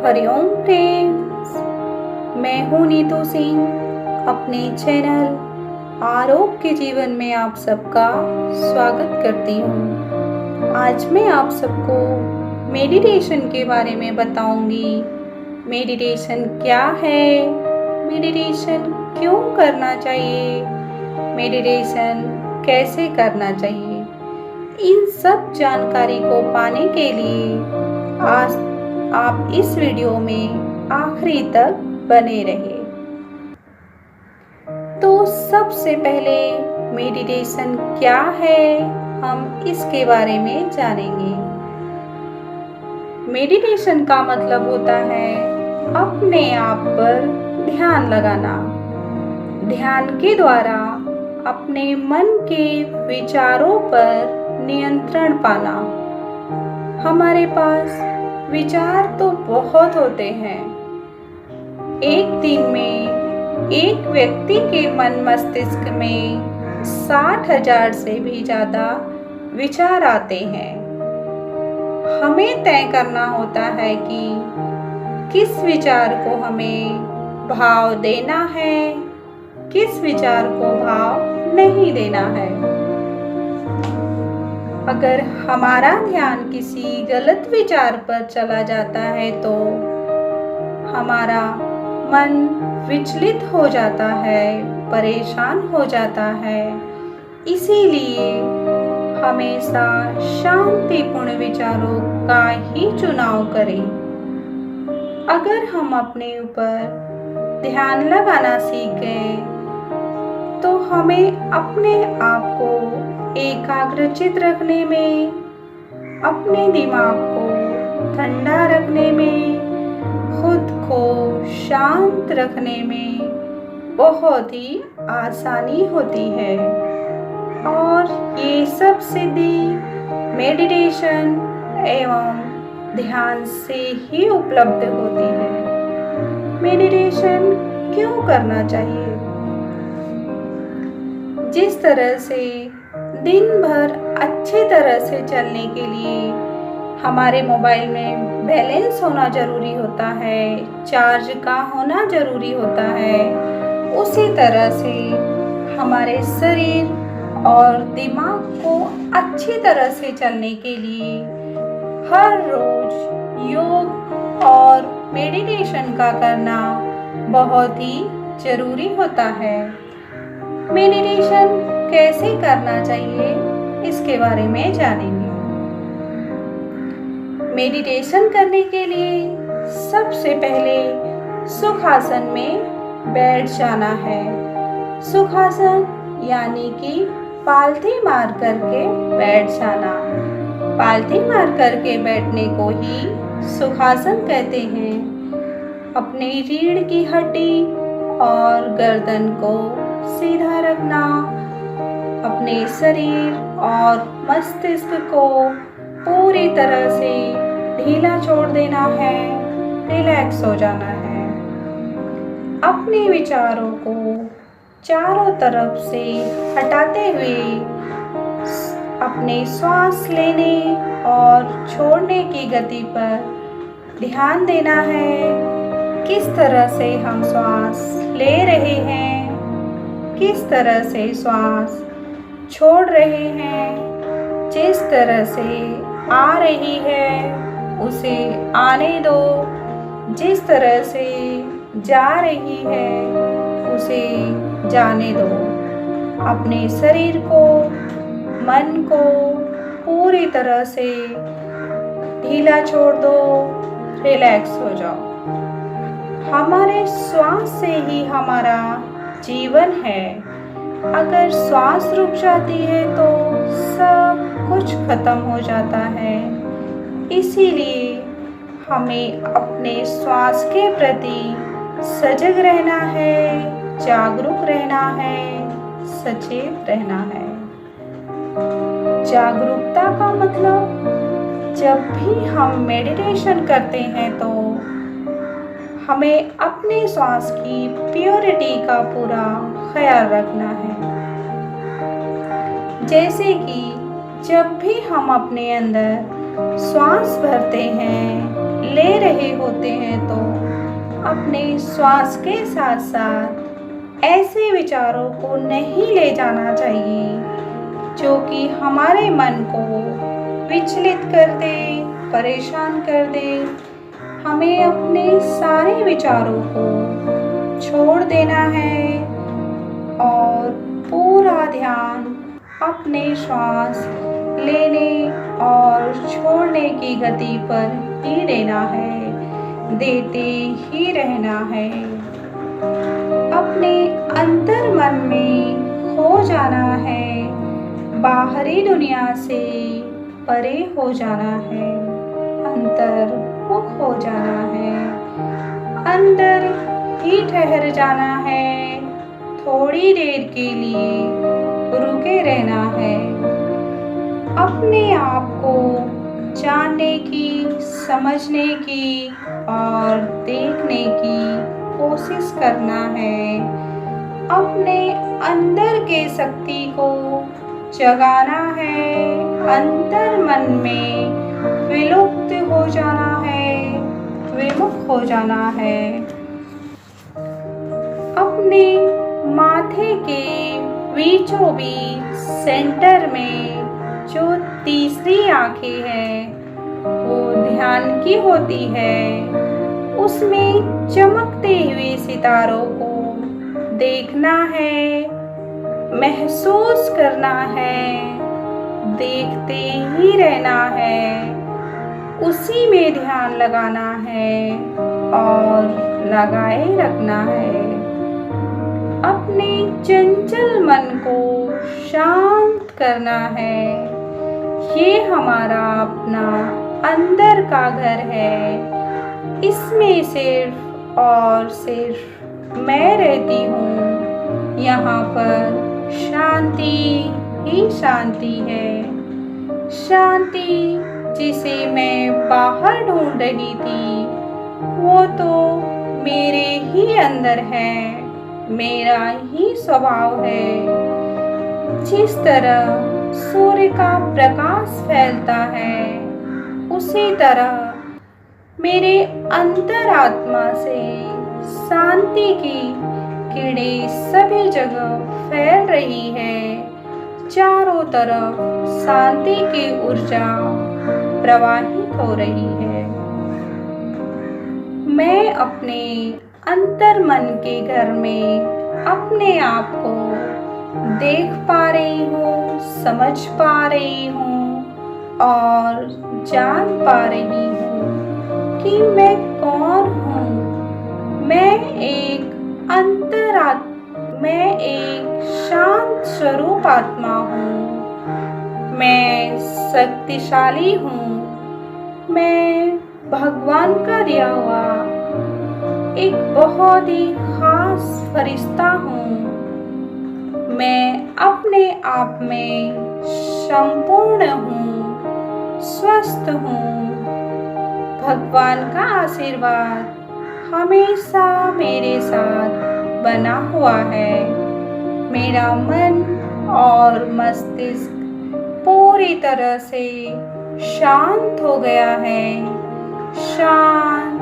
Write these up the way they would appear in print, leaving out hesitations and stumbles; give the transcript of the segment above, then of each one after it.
Hariom friends, मैं हूँ नीतू सिंह। अपने चैनल आरोग्य जीवन में आप सबका स्वागत करती हूँ। आज मैं आप सबको मेडिटेशन के बारे में बताऊंगी। मेडिटेशन क्या है, मेडिटेशन क्यों करना चाहिए, मेडिटेशन कैसे करना चाहिए। इन सब जानकारी को पाने के लिए आज आप इस वीडियो में आखिरी तक बने रहिए। तो सबसे पहले मेडिटेशन क्या है, हम इसके बारे में जानेंगे। मेडिटेशन का मतलब होता है अपने आप पर ध्यान लगाना। ध्यान के द्वारा अपने मन के विचारों पर नियंत्रण पाना। हमारे पास विचार तो बहुत होते हैं। एक दिन में एक व्यक्ति के मन मस्तिष्क में 60,000 से भी ज़्यादा विचार आते हैं। हमें तय करना होता है कि किस विचार को हमें भाव देना है, किस विचार को भाव नहीं देना है। अगर हमारा ध्यान किसी गलत विचार पर चला जाता है तो हमारा मन विचलित हो जाता है, परेशान हो जाता है। इसीलिए हमेशा शांतिपूर्ण विचारों का ही चुनाव करें। अगर हम अपने ऊपर ध्यान लगाना सीख गए तो हमें अपने आप को एकाग्रचित रखने में, अपने दिमाग को ठंडा रखने में, खुद को शांत रखने में बहुत ही आसानी होती है। और ये सब सिद्धि मेडिटेशन एवं ध्यान से ही उपलब्ध होती है। मेडिटेशन क्यों करना चाहिए? जिस तरह से दिन भर अच्छी तरह से चलने के लिए हमारे मोबाइल में बैलेंस होना ज़रूरी होता है, चार्ज का होना ज़रूरी होता है, उसी तरह से हमारे शरीर और दिमाग को अच्छी तरह से चलने के लिए हर रोज़ योग और मेडिटेशन का करना बहुत ही ज़रूरी होता है। मेडिटेशन कैसे करना चाहिए, इसके बारे में जानेंगे। मेडिटेशन करने के लिए सबसे पहले सुखासन में बैठ जाना है। सुखासन यानी कि पालथी मार करके बैठ जाना। पालथी मार करके बैठने को ही सुखासन कहते हैं। अपनी रीढ़ की हड्डी और गर्दन को सीधा रखना, अपने शरीर और मस्तिष्क को पूरी तरह से ढीला छोड़ देना है, रिलैक्स हो जाना है। अपने विचारों को चारों तरफ से हटाते हुए अपने श्वास लेने और छोड़ने की गति पर ध्यान देना है। किस तरह से हम श्वास ले रहे हैं, किस तरह से श्वास छोड़ रहे हैं। जिस तरह से आ रही है उसे आने दो, जिस तरह से जा रही है उसे जाने दो। अपने शरीर को, मन को पूरी तरह से ढीला छोड़ दो, रिलैक्स हो जाओ। हमारे श्वास से ही हमारा जीवन है। अगर श्वास रुक जाती है तो सब कुछ खत्म हो जाता है। इसीलिए हमें अपने श्वास के प्रति सजग रहना है, जागरूक रहना है, सचेत रहना है। जागरूकता का मतलब जब भी हम मेडिटेशन करते हैं तो हमें अपने श्वास की प्योरिटी का पूरा ख्याल रखना है। जैसे कि जब भी हम अपने अंदर श्वास भरते हैं, ले रहे रहे होते हैं तो अपने श्वास के साथ साथ ऐसे विचारों को नहीं ले जाना चाहिए जो कि हमारे मन को विचलित कर दे, परेशान कर दे। हमें अपने सारे विचारों को छोड़ देना है और पूरा ध्यान अपने श्वास लेने और छोड़ने की गति पर ही देना है, देते ही रहना है। अपने अंतर मन में खो जाना है, बाहरी दुनिया से परे हो जाना है, अंतर्मुख हो जाना है, अंदर ही ठहर जाना है, थोड़ी देर के लिए रुके रहना है। अपने आप को जानने की, समझने की और देखने की कोशिश करना है। अपने अंदर के शक्ति को जगाना है, अंतर मन में विलुप्त हो जाना है, विमुख हो जाना है। अपने माथे के बीचों बीच सेंटर में जो तीसरी आंखें हैं वो ध्यान की होती है, उसमें चमकते हुए सितारों को देखना है, महसूस करना है, देखते ही रहना है, उसी में ध्यान लगाना है और लगाए रखना है। अपने चंचल मन को शांत करना है। ये हमारा अपना अंदर का घर है, इसमें सिर्फ और सिर्फ मैं रहती हूँ। यहाँ पर शांति ही शांति है, शांति जिसे मैं बाहर ढूंढ रही थी वो तो मेरे ही अंदर है, मेरा ही स्वभाव है। जिस तरह सूर्य का प्रकाश फैलता है उसी तरह मेरे अंतरात्मा से शांति की किरणें सभी जगह फैल रही है। चारों तरफ शांति की ऊर्जा प्रवाहित हो रही है। मैं अपने अंतर मन के घर में अपने आप को देख पा रही हूँ, समझ पा रही हूँ और जान पा रही हूँ कि मैं कौन हूँ। मैं एक शांत स्वरूप आत्मा हूँ। मैं शक्तिशाली हूँ। मैं भगवान का दिया हुआ एक बहुत ही खास फरिश्ता हूँ। मैं अपने आप में संपूर्ण हूँ, स्वस्थ हूँ। भगवान का आशीर्वाद हमेशा मेरे साथ बना हुआ है। मेरा मन और मस्तिष्क पूरी तरह से शांत हो गया है। शांत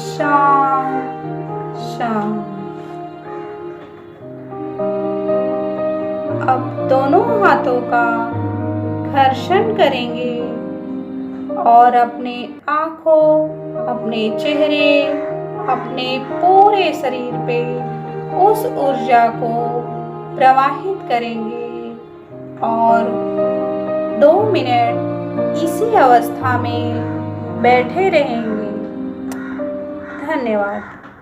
शांत शांत। अब दोनों हाथों का घर्षण करेंगे और अपने आँखों, अपने चेहरे, अपने पूरे शरीर पे उस ऊर्जा को प्रवाहित करेंगे और 2 मिनट इसी अवस्था में बैठे रहेंगे। धन्यवाद।